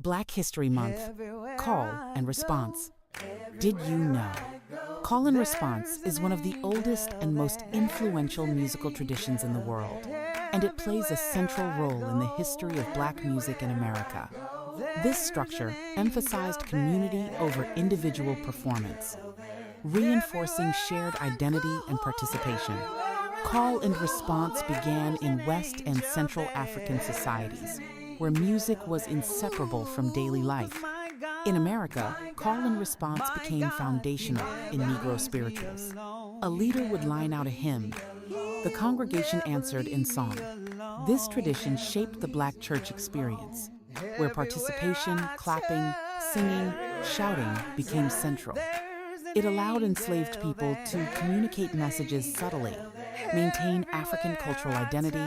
Black History Month, Call and Response. Did you know? Call and response is one of the oldest and most influential musical traditions in the world, and it plays a central role in the history of Black music in America. This structure emphasized community over individual performance, reinforcing shared identity and participation. Call and response began in West and Central African societies, where music was inseparable from daily life. In America, call and response became foundational in Negro spirituals. A leader would line out a hymn. The congregation answered in song. This tradition shaped the Black church experience, where participation, clapping, singing, shouting became central. It allowed enslaved people to communicate messages subtly, maintain African cultural identity,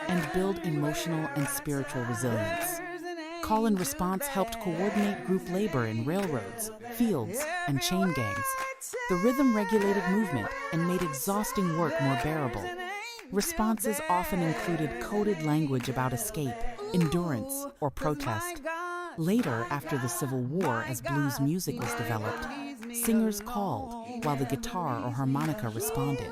and build emotional and spiritual resilience. Call and response helped coordinate group labor in railroads, fields, and chain gangs. The rhythm regulated movement and made exhausting work more bearable. Responses often included coded language about escape, endurance, or protest. Later, after the Civil War, as blues music was developed, singers called, while the guitar or harmonica responded.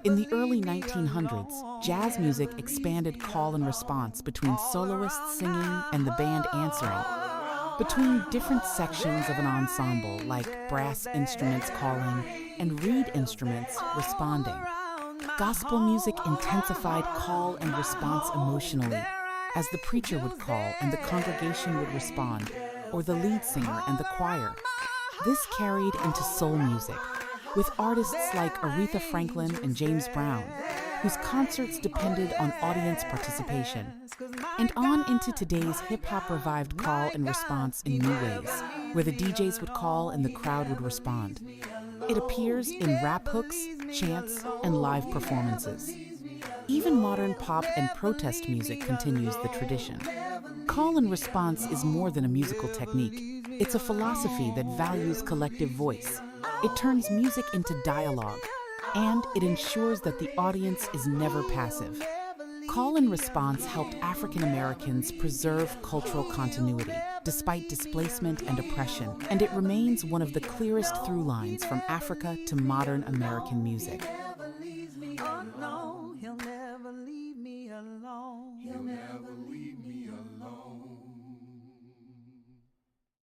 In the early 1900s, jazz music expanded call and response between soloists singing and the band answering, between different sections of an ensemble like brass instruments calling and reed instruments responding. Gospel music intensified call and response emotionally, as the preacher would call and the congregation would respond, or the lead singer and the choir. This carried into soul music, with artists like Aretha Franklin and James Brown, whose concerts depended on audience participation, and on into today's hip-hop revived call and response in new ways, where the DJs would call and the crowd would respond. It appears in rap hooks, chants, and live performances. Even modern pop and protest music continues the tradition. Call and response is more than a musical technique. It's a philosophy that values collective voice. It turns music into dialogue, and it ensures that the audience is never passive. Call and response helped African Americans preserve cultural continuity despite displacement and oppression, and it remains one of the clearest through lines from Africa to modern American music.